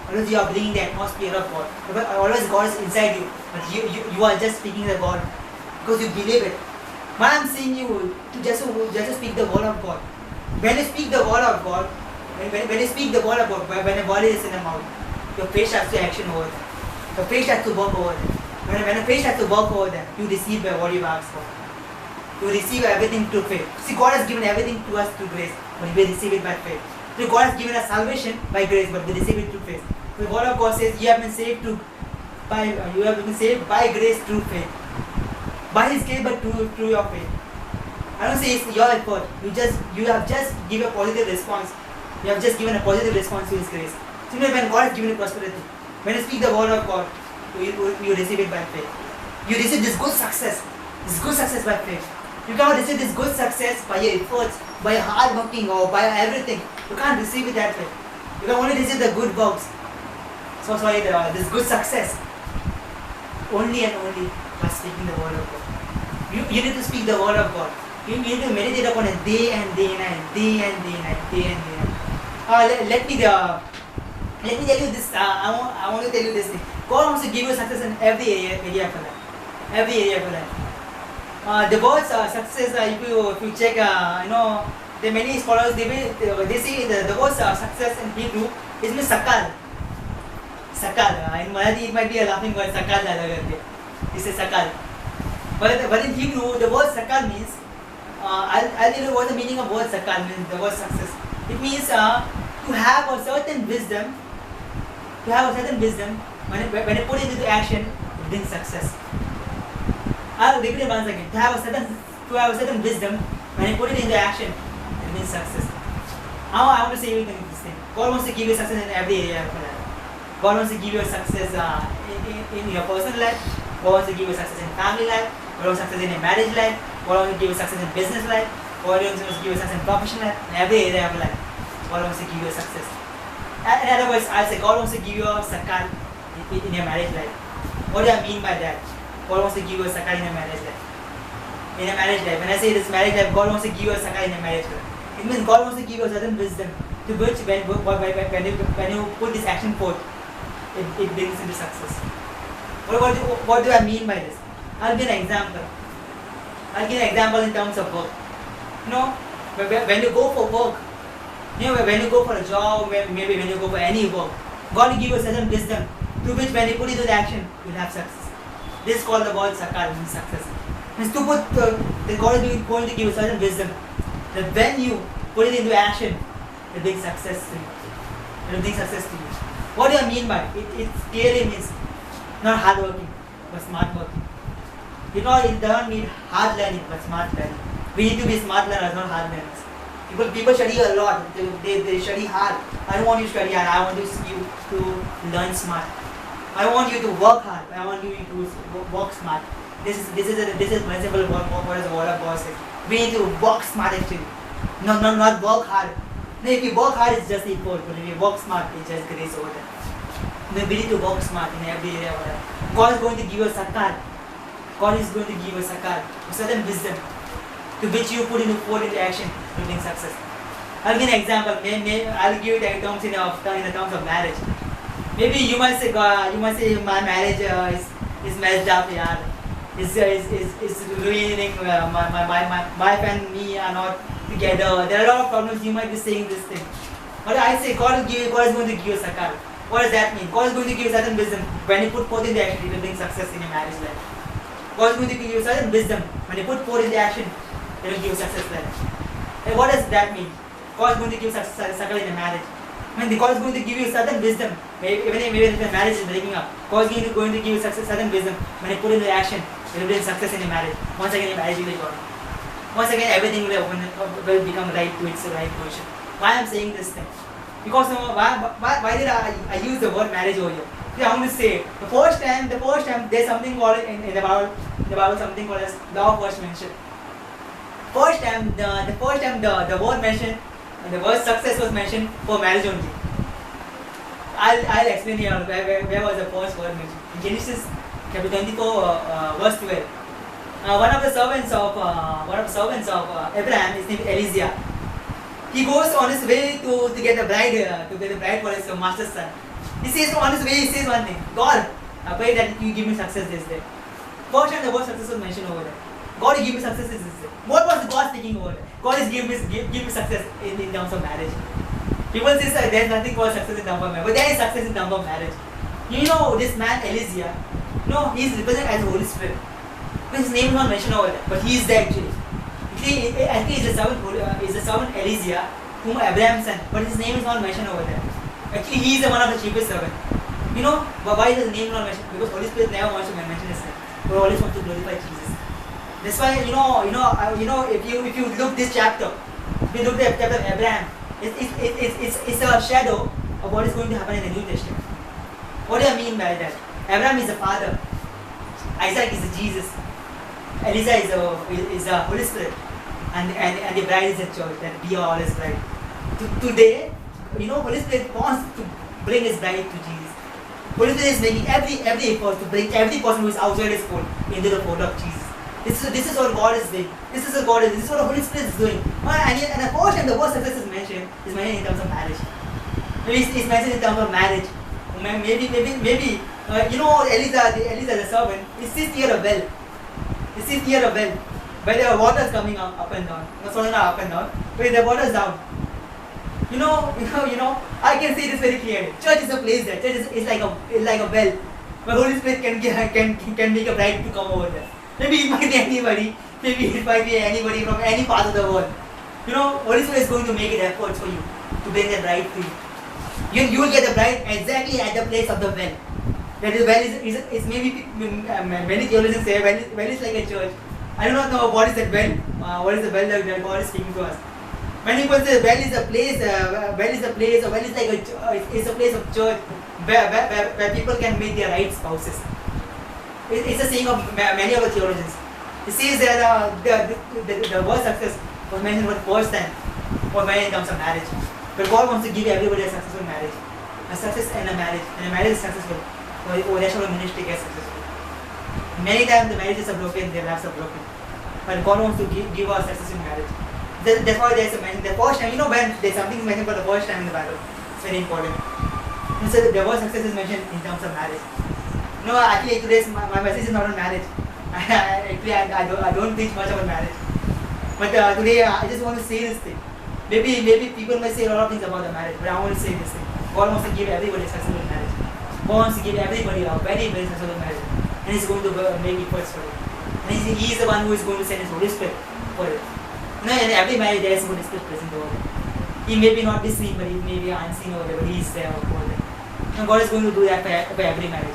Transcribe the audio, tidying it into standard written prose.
Always you are bringing the atmosphere of God. But always God is inside you. But you are just speaking the God because you believe it. Why I'm saying you to just speak the word of God. When you speak the word of God, when you speak the word of God, when a word is in the mouth, your faith has to action over there. Your faith has to work over there. When a faith has to work over there, you receive what you asked for. You receive everything through faith. See, God has given everything to us through grace, but we receive it by faith. So God has given us salvation by grace, but we receive it through faith. The word of God says you have been saved by grace through faith. By His grace, but through your faith. I don't say it's your effort. You have just given a positive response. You have just given a positive response to His grace. Similarly, when God has given you prosperity, when you speak the word of God, you receive it by faith. You receive this good success by faith. You cannot receive this good success by your efforts, by your hard working or by everything. You can't receive it that way. You can only receive the good works. This good success only and only by speaking the word of God. You need to speak the word of God. You need to meditate upon it day and day night. Let me tell you this. I want to tell you this thing. God wants to give you success in every area of your life. Every area of your life. The word success, if you check, the many scholars they say the word success in Hebrew is means sakal. In Marathi it might be a laughing word, sakal. This is sakal. But in Hebrew the word sakal means, I'll tell you what the meaning of word sakal means. The word success. It means to have a certain wisdom. When you put it into action, it brings success. I'll repeat it once again. To have a certain wisdom, when you put it into action, it means success. Now I want to say you this thing. God wants to give you success in every area of your life. God wants to give you success in your personal life. God wants to give you success in family life. God wants success in your marriage life. God wants to give you success in business life. God wants to give you success in professional life. In every area of your life, God wants to give you success. In other words, I'll say God wants to give you a sakal in your marriage life. What do I mean by that? God wants to give you a sakal in your marriage life. In your marriage life. When I say this marriage life, God wants to give you a sakal in your marriage life. It means God wants to give you a certain wisdom to which when you put this action forth, it brings into success. What do I mean by this? I'll give an example. In terms of work. When you go for work, when you go for a job, maybe when you go for any work, God will give you a certain wisdom to which when you put it into action, you'll have success. This is called the word sakal, means success. Means to put God is going to give you a certain wisdom that when you put it into action, it brings success to you. What do I mean by it? It clearly means not hard working, but smart working. It doesn't mean hard learning, but smart learning. We need to be smart learners, not hard learners. People study a lot. They study hard. I don't want you to study hard. I want you to learn smart. I want you to work hard. I want you to work smart. This is principle of what is the word of God says. We need to work smart actually. Not work hard. No, if you work hard, it's just effort. But if you work smart, it's just grace over there. No, we need to work smart in every area of life. God is going to give you a sakal. God is going to give you a sakal, a certain wisdom, to which you put into action to bring success. I'll give an example. I'll give it in terms of marriage. Maybe you must say my marriage is messed up. It's ruining. My wife and me are not together. There are a lot of problems. You might be saying this thing, but I say God is going to give you a sakal. What does that mean? God is going to give you certain wisdom. When you put forth into action, it will bring success in your marriage life. God is going to give you certain wisdom. When you put forth into action, it will give you success there. And what does that mean? God is going to give you sakal in a marriage. When God is going to give you certain wisdom, maybe if the marriage is breaking up, God is going to give you certain wisdom. When you put into action, it will bring success in your marriage. Once again, your marriage will be gone. Once again, everything will become right to its right position. Why I am saying this thing? Because why did I use the word marriage over here? I want to say the first time there's something called in the Bible something called as law of first mention. First time the word mentioned, the word success was mentioned for marriage only. I'll explain here where was the first word mentioned. In Genesis chapter 24 verse 12. One of the servants of Abraham is named Elijah. He goes on his way to get a bride for his master's son. He says on his way, he says one thing. God, I pray that you give me success this day. First time the word success was mentioned over there. God, you give me success this day. What was God speaking over there? God is give me success in terms of marriage. People say that there is nothing called success in terms of marriage, but there is success in terms of marriage. You know this man Elijah, he is represented as the Holy Spirit. But his name is not mentioned over there, but he is there actually. Actually, he is the servant Elijah, whom Abraham sent, but his name is not mentioned over there. Actually, he is one of the cheapest servants. Why is his name not mentioned? Because Holy Spirit never wants to mention his name. He always wants to glorify Jesus. That's why if you look this chapter, if you look at chapter of Abraham, it's a shadow of what is going to happen in the New Testament. What do I mean by that? Abraham is the father. Isaac is the Jesus. Elijah is the Holy Spirit, and the bride is the church. That we are all His bride. Today, Holy Spirit wants to bring His bride to Jesus. Holy Spirit is making every effort to bring every person who is outside His fold into the fold of Jesus. This is what God is doing. This is what the Holy Spirit is doing. And the first time the word success is mentioned in terms of marriage. It's mentioned in terms of marriage. Maybe Elijah the servant, he sits near a well. He sits near a well where the water is coming up and down. Not up and down, where the water is down. I can see this very clearly. Church is a place there. Church is like a well where Holy Spirit can make a bride to come over there. Maybe it might be anybody. Maybe it might be anybody from any part of the world. Holy Spirit is going to make it efforts for you to bring the bride to you. You will get the bride exactly at the place of the well. That is well is maybe many theologians say well is like a church. I do not know what is that well. What is the well that God is speaking to us? Many people say well is a place, or well is like it's a place of church where people can meet their right spouses. It's a saying of many of the theologians. It says that the word success was mentioned for the first time in terms of marriage. But God wants to give everybody a successful marriage. A success and a marriage is successful. Or the rest of the ministry gets successful. Many times the marriages are broken, their lives are broken. But God wants to give us success in marriage. That's why there's a mention. The first time, when there's something mentioned for the first time in the Bible, it's very important. So the word success is mentioned in terms of marriage. Actually today's my message is not on marriage. I don't teach much about marriage. But today I just want to say this thing. Maybe people may say a lot of things about the marriage, but I want to say this thing. God wants to give everybody a successful marriage. God wants to give everybody a very, very successful marriage. And He's going to make efforts for it. And He is the one who is going to send His Holy Spirit for it. In every marriage there is Holy Spirit present over there. He may be not be seen, but He may be unseen over there, but He is there over there. And God is going to do that for every marriage.